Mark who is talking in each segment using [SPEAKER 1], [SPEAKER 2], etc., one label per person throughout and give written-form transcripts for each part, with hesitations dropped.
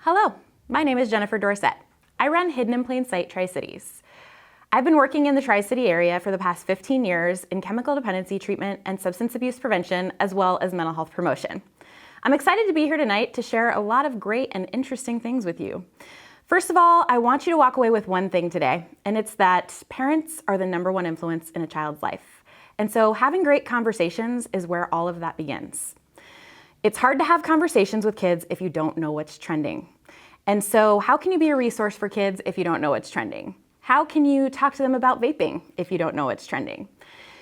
[SPEAKER 1] Hello, my name is Jennifer Dorsett. I run Hidden in Plain Sight Tri-Cities. I've been working in the Tri-City area for the past 15 years in chemical dependency treatment and substance abuse prevention, as well as mental health promotion. I'm excited to be here tonight to share a lot of great and interesting things with you. First of all, I want you to walk away with one thing today, and it's that parents are the #1 influence in a child's life. And so having great conversations is where all of that begins. It's hard to have conversations with kids if you don't know what's trending. And so how can you be a resource for kids if you don't know what's trending? How can you talk to them about vaping if you don't know what's trending?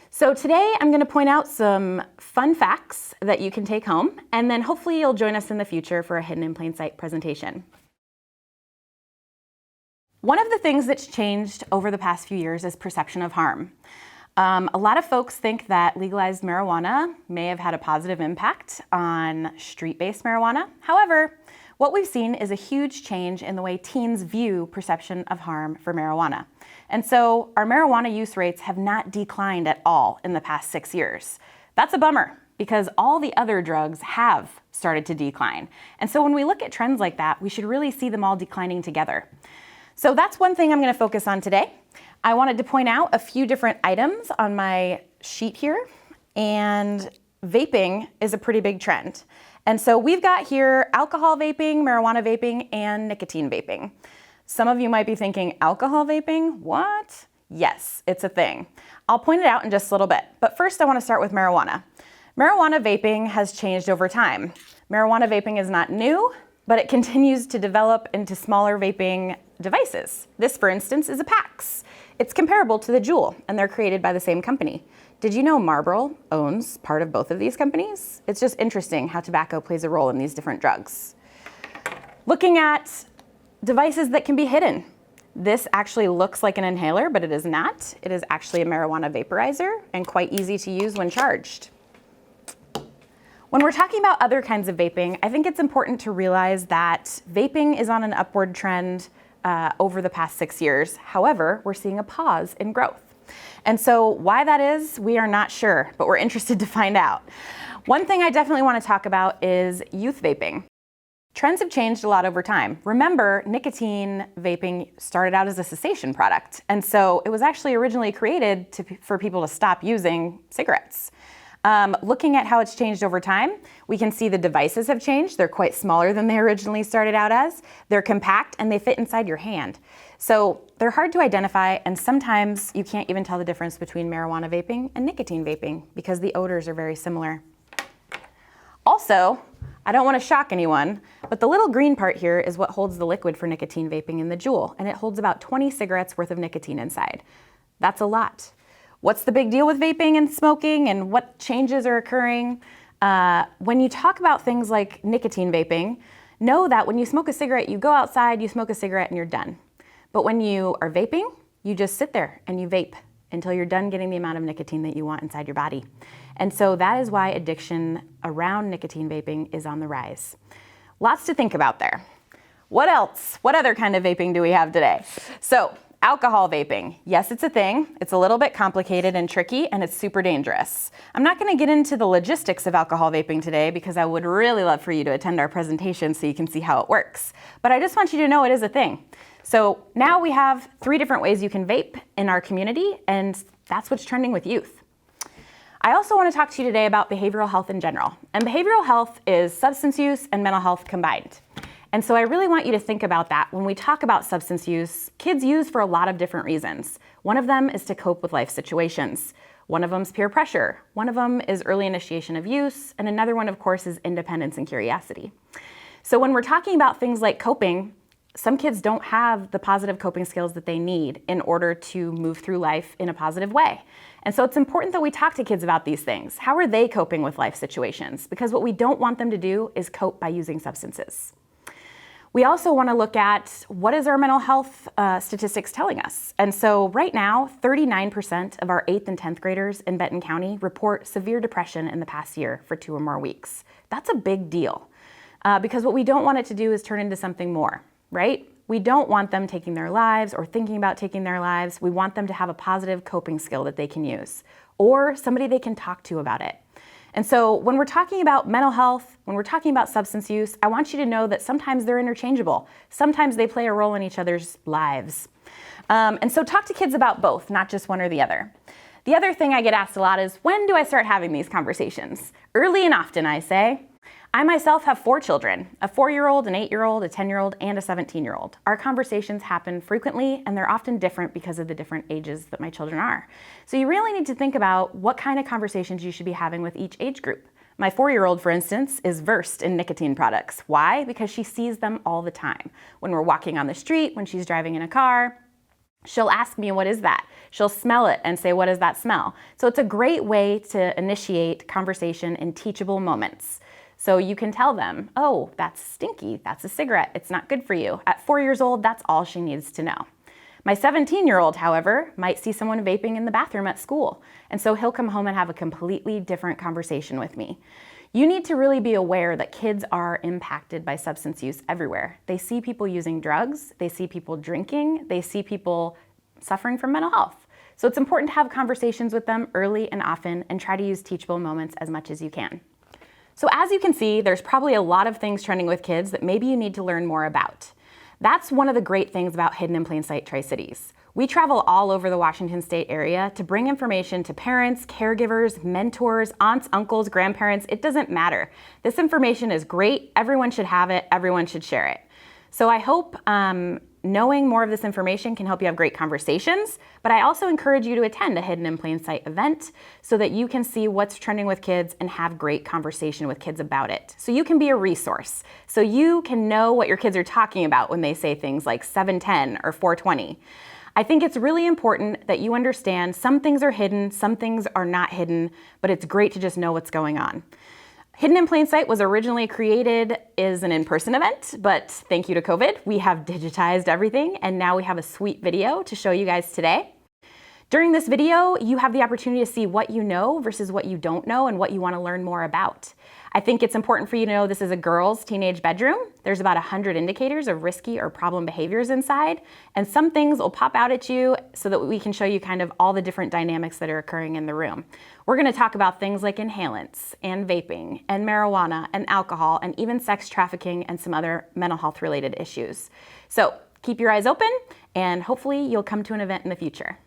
[SPEAKER 1] So today I'm going to point out some fun facts that you can take home, and then hopefully you'll join us in the future for a Hidden in Plain Sight presentation. One of the things that's changed over the past few years is perception of harm. A lot of folks think that legalized marijuana may have had a positive impact on street-based marijuana. However, what we've seen is a huge change in the way teens view perception of harm for marijuana. And so our marijuana use rates have not declined at all in the past 6 years. That's a bummer because all the other drugs have started to decline. And so when we look at trends like that, we should really see them all declining together. So that's one thing I'm going to focus on today. I wanted to point out a few different items on my sheet here, and vaping is a pretty big trend. And so we've got here alcohol vaping, marijuana vaping, and nicotine vaping. Some of you might be thinking, alcohol vaping? What? Yes, it's a thing. I'll point it out in just a little bit, but first I want to start with marijuana. Marijuana vaping has changed over time. Marijuana vaping is not new, but it continues to develop into smaller vaping devices. This, for instance, is a PAX. It's comparable to the Juul, and they're created by the same company. Did you know Marlboro owns part of both of these companies? It's just interesting how tobacco plays a role in these different drugs. Looking at devices that can be hidden. This actually looks like an inhaler, but it is not. It is actually a marijuana vaporizer and quite easy to use when charged. When we're talking about other kinds of vaping, I think it's important to realize that vaping is on an upward trend over the past 6 years. However, we're seeing a pause in growth. And so why that is, we are not sure, but we're interested to find out. One thing I definitely want to talk about is youth vaping. Trends have changed a lot over time. Remember, nicotine vaping started out as a cessation product. And so it was actually originally created for people to stop using cigarettes. Looking at how it's changed over time, we can see the devices have changed. They're quite smaller than they originally started out as. They're compact and they fit inside your hand. So they're hard to identify, and sometimes you can't even tell the difference between marijuana vaping and nicotine vaping because the odors are very similar. Also, I don't want to shock anyone, but the little green part here is what holds the liquid for nicotine vaping in the Juul, and it holds about 20 cigarettes worth of nicotine inside. That's a lot. What's the big deal with vaping and smoking, and what changes are occurring? When you talk about things like nicotine vaping, know that when you smoke a cigarette, you go outside, you smoke a cigarette, and you're done. But when you are vaping, you just sit there and you vape until you're done getting the amount of nicotine that you want inside your body. And so that is why addiction around nicotine vaping is on the rise. Lots to think about there. What else? What other kind of vaping do we have today? So, alcohol vaping. Yes, it's a thing. It's a little bit complicated and tricky, and it's super dangerous. I'm not going to get into the logistics of alcohol vaping today because I would really love for you to attend our presentation so you can see how it works. But I just want you to know it is a thing. So now we have 3 different ways you can vape in our community, and that's what's trending with youth. I also want to talk to you today about behavioral health in general. And behavioral health is substance use and mental health combined. And so I really want you to think about that. When we talk about substance use, kids use for a lot of different reasons. One of them is to cope with life situations. One of them is peer pressure. One of them is early initiation of use. And another one, of course, is independence and curiosity. So when we're talking about things like coping, some kids don't have the positive coping skills that they need in order to move through life in a positive way. And so it's important that we talk to kids about these things. How are they coping with life situations? Because what we don't want them to do is cope by using substances. We also want to look at what is our mental health statistics telling us. And so right now, 39% of our 8th and 10th graders in Benton County report severe depression in the past year for 2 or more weeks. That's a big deal because what we don't want it to do is turn into something more, right? We don't want them taking their lives or thinking about taking their lives. We want them to have a positive coping skill that they can use or somebody they can talk to about it. And so when we're talking about mental health, when we're talking about substance use, I want you to know that sometimes they're interchangeable. Sometimes they play a role in each other's lives. And so talk to kids about both, not just one or the other. The other thing I get asked a lot is, when do I start having these conversations? Early and often, I say. I myself have 4 children, a 4-year-old, an 8-year-old, a 10-year-old, and a 17-year-old. Our conversations happen frequently, and they're often different because of the different ages that my children are. So you really need to think about what kind of conversations you should be having with each age group. My 4-year-old, for instance, is versed in nicotine products. Why? Because she sees them all the time. When we're walking on the street, when she's driving in a car, she'll ask me, what is that? She'll smell it and say, what does that smell? So it's a great way to initiate conversation in teachable moments. So you can tell them, oh, that's stinky, that's a cigarette, it's not good for you. At 4 years old, that's all she needs to know. My 17-year-old, however, might see someone vaping in the bathroom at school, and so he'll come home and have a completely different conversation with me. You need to really be aware that kids are impacted by substance use everywhere. They see people using drugs, they see people drinking, they see people suffering from mental health. So it's important to have conversations with them early and often and try to use teachable moments as much as you can. So as you can see, there's probably a lot of things trending with kids that maybe you need to learn more about. That's one of the great things about Hidden in Plain Sight Tri-Cities. We travel all over the Washington State area to bring information to parents, caregivers, mentors, aunts, uncles, grandparents. It doesn't matter. This information is great. Everyone should have it. Everyone should share it. So I hope knowing more of this information can help you have great conversations, but I also encourage you to attend a Hidden in Plain Sight event so that you can see what's trending with kids and have great conversation with kids about it. So you can be a resource, so you can know what your kids are talking about when they say things like 710 or 420. I think it's really important that you understand some things are hidden, some things are not hidden, but it's great to just know what's going on. Hidden in Plain Sight was originally created as an in-person event, but thank you to COVID, we have digitized everything, and now we have a sweet video to show you guys today. During this video, you have the opportunity to see what you know versus what you don't know and what you want to learn more about. I think it's important for you to know this is a girl's teenage bedroom. There's about 100 indicators of risky or problem behaviors inside, and some things will pop out at you so that we can show you kind of all the different dynamics that are occurring in the room. We're going to talk about things like inhalants and vaping and marijuana and alcohol and even sex trafficking and some other mental health related issues. So keep your eyes open and hopefully you'll come to an event in the future.